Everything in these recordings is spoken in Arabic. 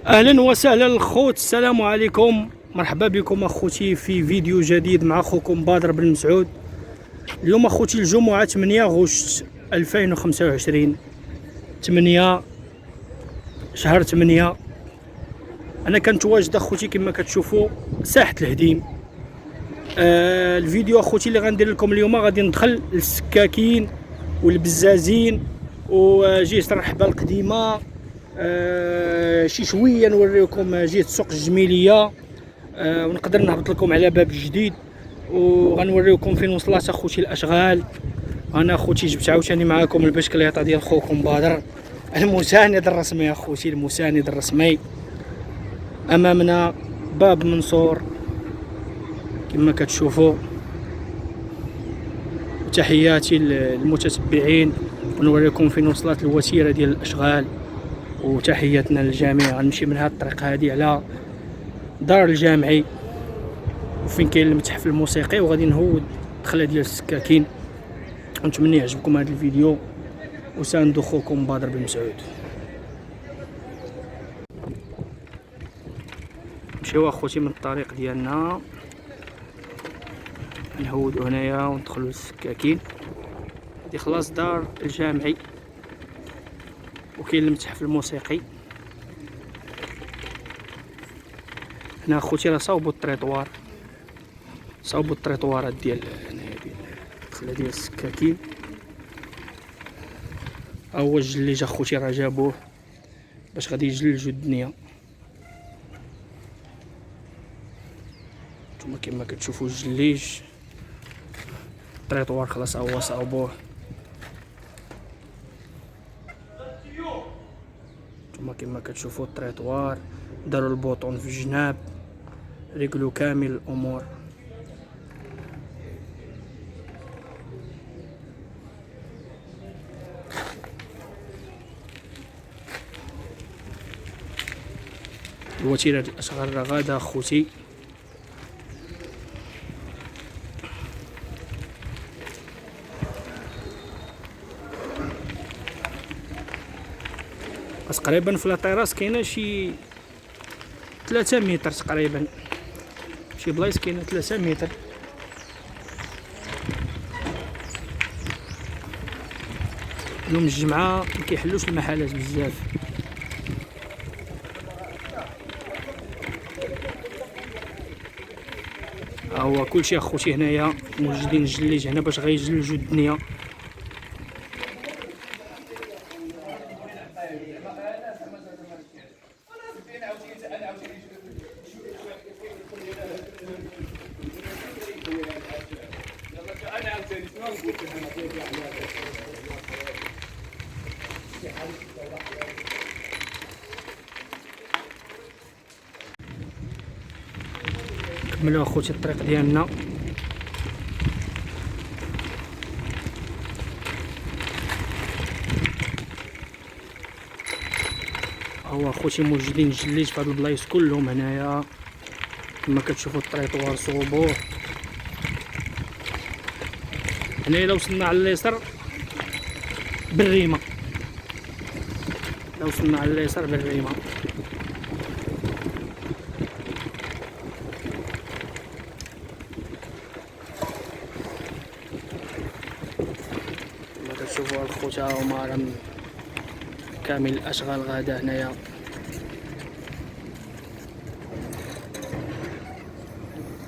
اهلا وسهلا الخوت، السلام عليكم، مرحبا بكم اخوتي في فيديو جديد مع اخوكم بدر بن مسعود. اليوم اخوتي الجمعة 8 غشت 2025، 8 شهر 8. انا كنتواجد اخوتي كما كتشوفوا ساحة الهديم. الفيديو اخوتي اللي غندير لكم اليوم غادي ندخل للسكاكين والبزازين وجهة الرحبة القديمة. شي شويه نوريكم جهه السوق الجميليه، ونقدر نهبط لكم على باب جديد وغنوريكم فين وصلت اخوتي الاشغال. انا اخوتي جبت عاوتاني معاكم البشكليطه ديال خوكم بدر المساند الرسمي. اخوتي المساند الرسمي امامنا باب منصور كما كتشوفوا. تحياتي للمتتبعين، ونوريكم فين وصلت الوتيره ديال الاشغال، وتحياتنا للجميع. غنمشي من هاد الطريق هادي على دار الجامعي وفين كاين المتحف الموسيقي، وغادي نهود الدخله ديال السكاكين. نتمنى يعجبكم هذا الفيديو، وساندو خوكم بدر بن مسعود. نمشيو اخوتي من الطريق ديالنا، نهودو هنايا وندخلو للسكاكين. هادي خلاص دار الجامعي وكاين المتحف الموسيقي. هنا اخوتي راه صاوبوا الطريطوارات ديال هنايا ديال الدخله ديال السكاكين. ها هو الجليج اخوتي راه جابوه باش غادي يجلجوا الدنيا. نتوما كما كتشوفوا الجليج، الطريطوار خلاص هو صاوبوه. نتوما كما كتشوفوا الطريطوار داروا البوطون في الجناب، رجلوا كامل الامور. الوتيره ديال الاشغال راه غادا اخوتي. تقريبا في لاطيراس كاينه شي 3 متر تقريبا، شي بلايص كاينه 3 متر. يوم الجمعه ما كيحلوش المحلات بزاف. ها هو كلشي اخوتي هنايا موجودين الجليج هنا باش غيجلجوا الدنيا. كملوا اخوتي الطريق ديالنا. هو اخوتي موجودين الجليج في هاد البلايص كلهم هنايا كما كتشوفوا الطريطوار صوبوه. هنايا لو وصلنا على اليسار بالريمه، كما كتشوفوا الخوت ها هما راه كامل الاشغال غادا هنايا.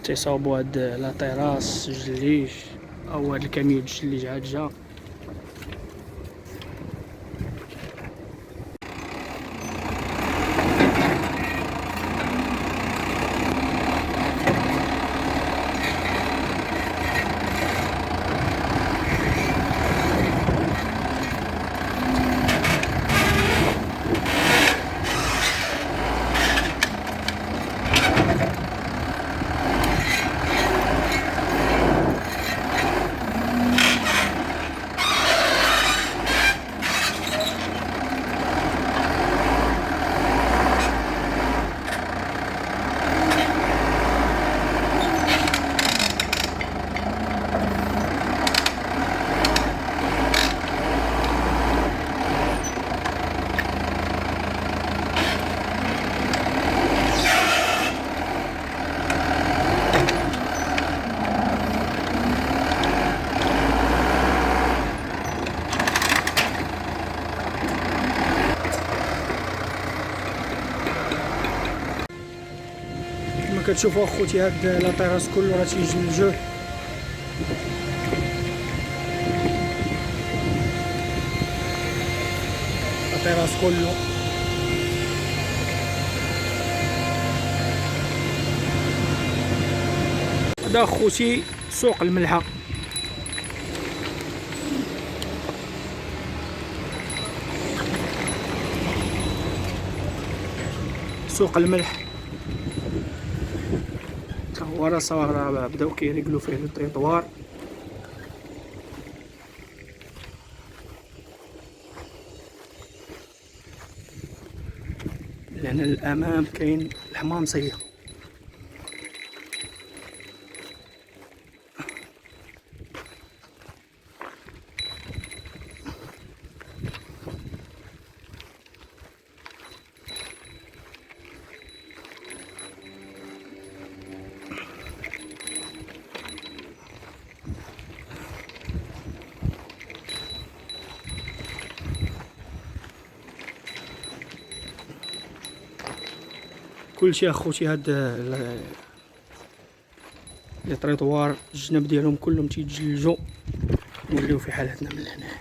تيصاوبوا هاد لاطيراس الجليج، او هاد الكاميون الجليج عاد جا. كتشوفوا اخوتي هاد لا طيراس كله راه تيجلجوه. لا طيراس كله هذا اخوتي سوق الملحة. سوق الملح هو راه صار بداو كيريقلو فيه الطريطوار. لان الامام كاين الحمامصيه. كلشي اخوتي هاد لي طريطوار الجناب ديالهم كلهم تيتجلجوا. نوليو في حالتنا من هنا.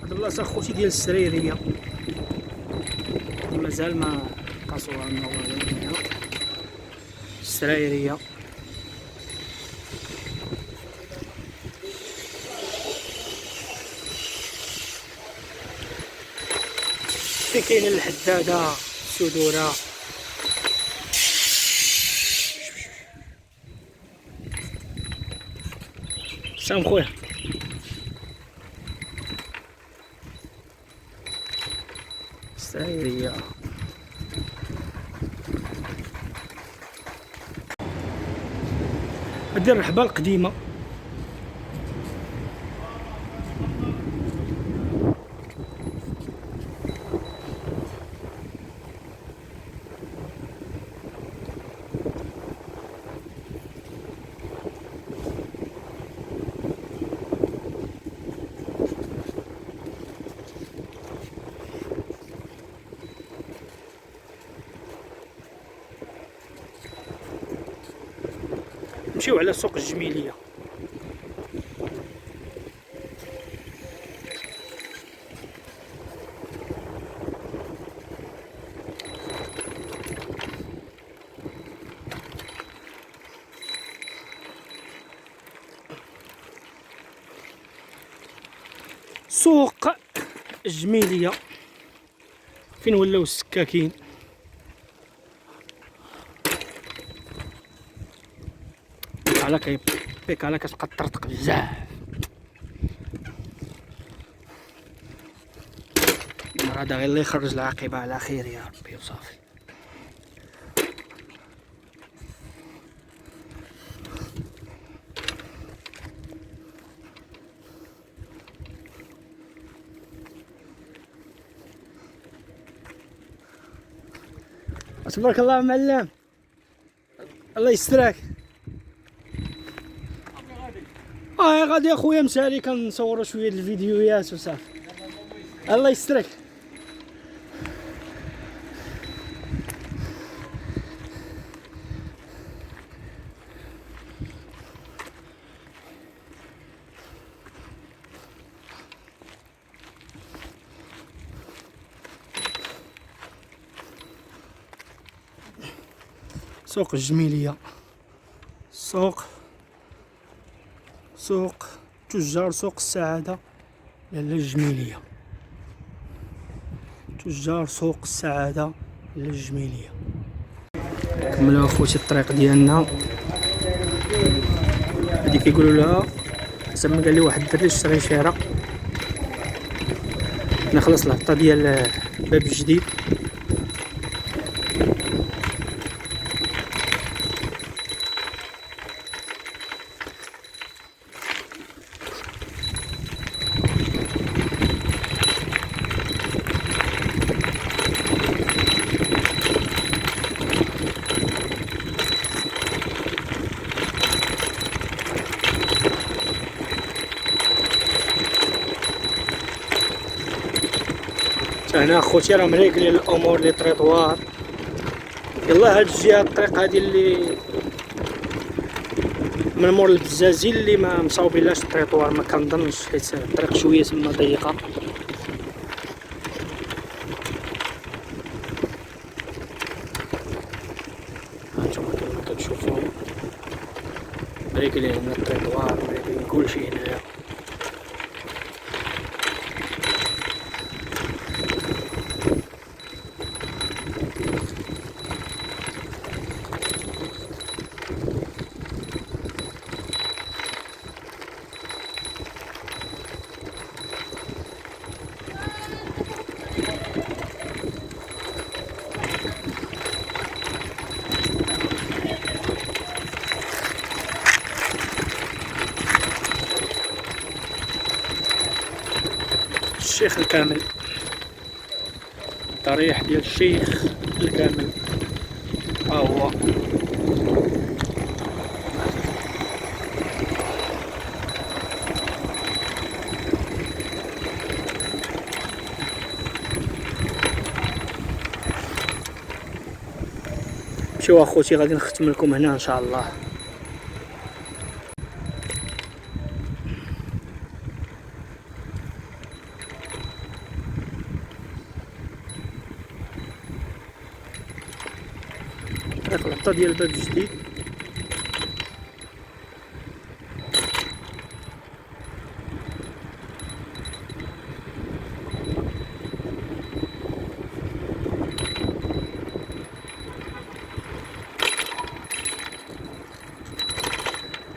هاد البلاصه اخوتي ديال السريريه مازال ما قاصوها لنا والو. السرايريه في كاين الحداده السدوره. سلام خويا. السرايريه هادي الرحبه القديمه. نمشيو على سوق الجميليه. سوق الجميليه فين ولاو السكاكين. على كيبيك على كتبقى تطرطق بزاف. هذا غير اللي يخرج العاقبه على خير يا ربي وصافي. تبارك الله معلم، الله يسترك. غادي اخويا مسالي كنصوروا شويه د الفيديوهات وصافي. الله يسترك. سوق الجميليه، سوق تجار سوق السعاده للجميليه. تجار سوق السعاده للجميليه. كملوا اخوتي الطريق ديالنا. هادي كيقولوا لها حسب ما قال لي واحد الدري اشتري شيره. نخلص الهبطه ديال باب الجديد. هنا خوتي راه مريقلين الامور لي طريطوار. يلا هاد الجهه الطريق هادي اللي من مور البزازين اللي ما مصاوبينلاش الطريطوار، ما كنظنش حيت الطريق شويه تما ضيقه. هانتوما كما كتشوفوا مريقلين هنا الطريطوار، مريقلين كلشي هنايا. الشيخ الكامل، ضريح ديال الشيخ الكامل ها هو. مشيو اخوتي غادي نختم لكم هنا ان شاء الله. طريق الهبطة ديال الباب الجديد.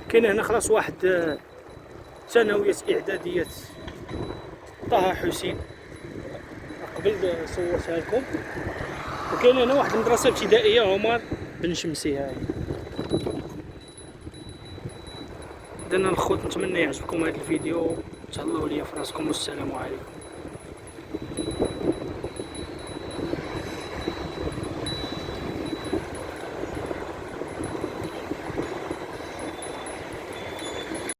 كاين هنا خلاص واحد ثانوية إعدادية طه حسين قبل صورتها لكم، وكاين هنا واحد المدرسة ابتدائية عمر بن شمسي. هاي إذن الخوت نتمنى يعجبكم هذا الفيديو، تهلاو ليا في راسكم والسلام عليكم.